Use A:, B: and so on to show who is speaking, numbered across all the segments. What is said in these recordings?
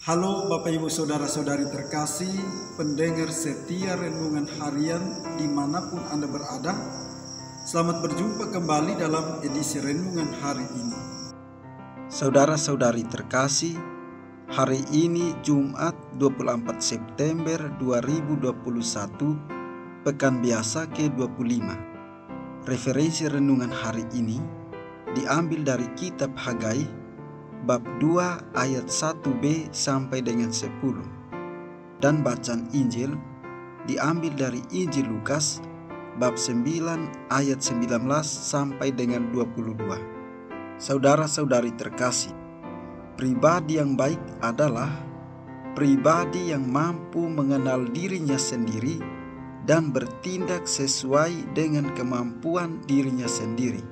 A: Halo Bapak Ibu Saudara-saudari terkasih, pendengar setia renungan harian dimanapun Anda berada. Selamat berjumpa kembali dalam edisi renungan hari ini.
B: Saudara-saudari terkasih, hari ini Jumat 24 September 2021, Pekan Biasa ke-25. Referensi renungan hari ini diambil dari kitab Hagai bab 2 ayat 1b sampai dengan 10. Dan bacaan Injil diambil dari Injil Lukas bab 9 ayat 19 sampai dengan 22. Saudara-saudari terkasih, pribadi yang baik adalah pribadi yang mampu mengenal dirinya sendiri dan bertindak sesuai dengan kemampuan dirinya sendiri.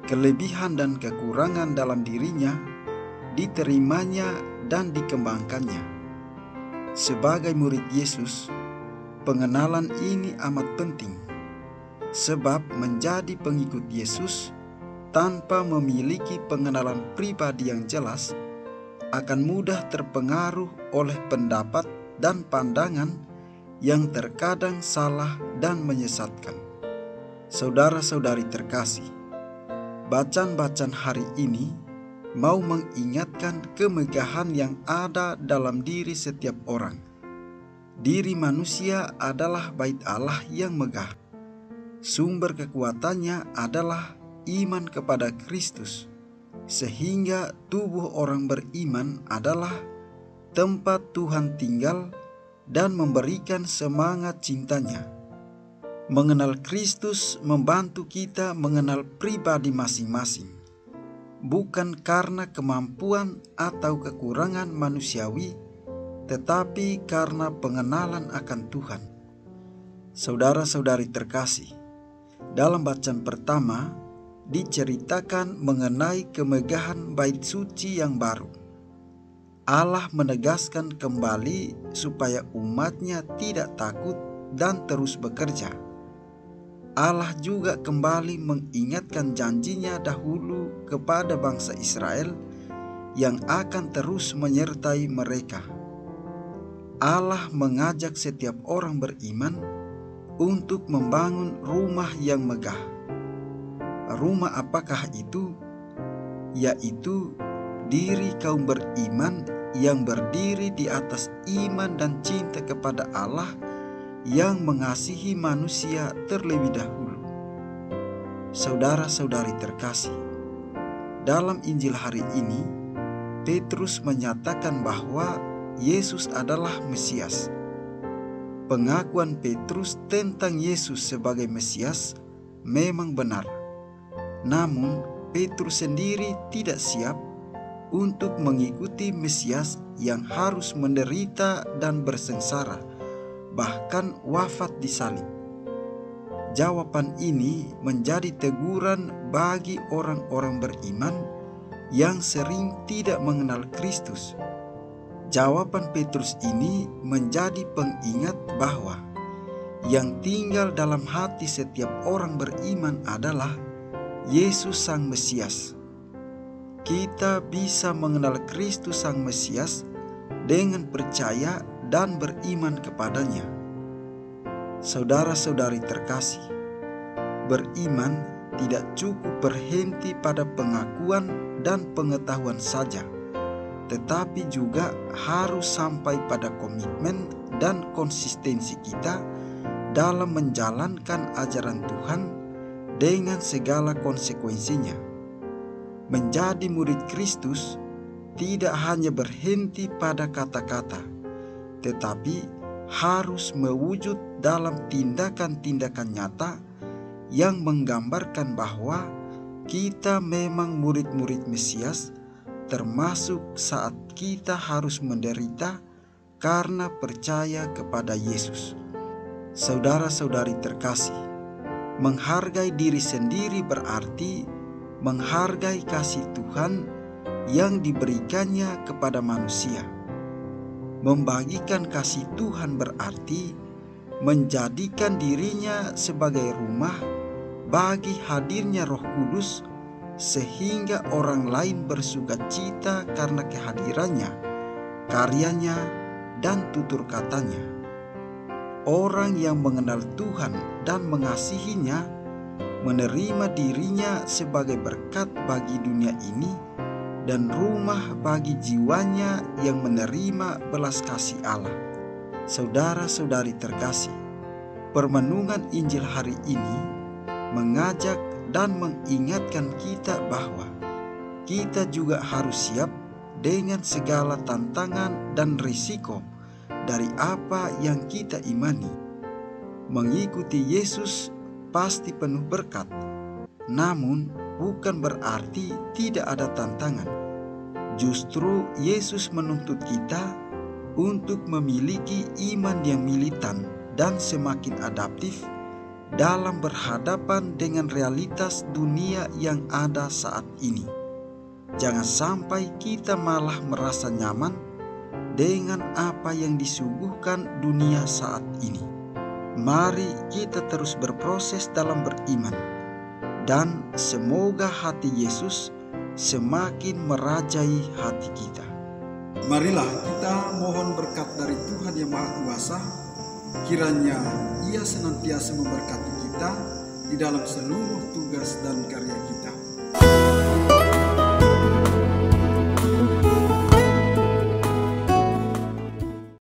B: Kelebihan dan kekurangan dalam dirinya diterimanya dan dikembangkannya. Sebagai murid Yesus, pengenalan ini amat penting, sebab menjadi pengikut Yesus tanpa memiliki pengenalan pribadi yang jelas akan mudah terpengaruh oleh pendapat dan pandangan yang terkadang salah dan menyesatkan. Saudara-saudari terkasih, bacaan-bacaan hari ini mau mengingatkan kemegahan yang ada dalam diri setiap orang. Diri manusia adalah bait Allah yang megah. Sumber kekuatannya adalah iman kepada Kristus, sehingga tubuh orang beriman adalah tempat Tuhan tinggal dan memberikan semangat cintanya. Mengenal Kristus membantu kita mengenal pribadi masing-masing, bukan karena kemampuan atau kekurangan manusiawi, tetapi karena pengenalan akan Tuhan. Saudara-saudari terkasih, dalam bacaan pertama diceritakan mengenai kemegahan bait suci yang baru. Allah menegaskan kembali supaya umatnya tidak takut dan terus bekerja. Allah juga kembali mengingatkan janjinya dahulu kepada bangsa Israel yang akan terus menyertai mereka. Allah mengajak setiap orang beriman untuk membangun rumah yang megah. Rumah apakah itu? Yaitu diri kaum beriman yang berdiri di atas iman dan cinta kepada Allah yang mengasihi manusia terlebih dahulu. Saudara-saudari terkasih, dalam Injil hari ini, Petrus menyatakan bahwa Yesus adalah Mesias. Pengakuan Petrus tentang Yesus sebagai Mesias memang benar. Namun, Petrus sendiri tidak siap untuk mengikuti Mesias yang harus menderita dan bersengsara, bahkan wafat di salib. Jawaban ini menjadi teguran bagi orang-orang beriman yang sering tidak mengenal Kristus. Jawaban Petrus ini menjadi pengingat bahwa yang tinggal dalam hati setiap orang beriman adalah Yesus Sang Mesias. Kita bisa mengenal Kristus Sang Mesias dengan percaya dan beriman kepadanya. Saudara-saudari terkasih, beriman tidak cukup berhenti pada pengakuan dan pengetahuan saja, tetapi juga harus sampai pada komitmen dan konsistensi kita dalam menjalankan ajaran Tuhan dengan segala konsekuensinya. Menjadi murid Kristus tidak hanya berhenti pada kata-kata, tetapi harus mewujud dalam tindakan-tindakan nyata yang menggambarkan bahwa kita memang murid-murid Mesias, termasuk saat kita harus menderita karena percaya kepada Yesus. Saudara-saudari terkasih, menghargai diri sendiri berarti menghargai kasih Tuhan yang diberikannya kepada manusia. Membagikan kasih Tuhan berarti menjadikan dirinya sebagai rumah bagi hadirnya Roh Kudus, sehingga orang lain bersukacita karena kehadirannya, karyanya, dan tutur katanya. Orang yang mengenal Tuhan dan mengasihinya menerima dirinya sebagai berkat bagi dunia ini dan rumah bagi jiwanya yang menerima belas kasih Allah. Saudara-saudari terkasih, permenungan Injil hari ini mengajak dan mengingatkan kita bahwa kita juga harus siap dengan segala tantangan dan risiko dari apa yang kita imani. Mengikuti Yesus pasti penuh berkat, namun bukan berarti tidak ada tantangan. Justru Yesus menuntut kita untuk memiliki iman yang militan dan semakin adaptif dalam berhadapan dengan realitas dunia yang ada saat ini. Jangan sampai kita malah merasa nyaman dengan apa yang disuguhkan dunia saat ini. Mari kita terus berproses dalam beriman, dan semoga hati Yesus semakin merajai hati kita.
A: Marilah kita mohon berkat dari Tuhan Yang Maha Kuasa, kiranya Ia senantiasa memberkati kita di dalam seluruh tugas dan karya kita.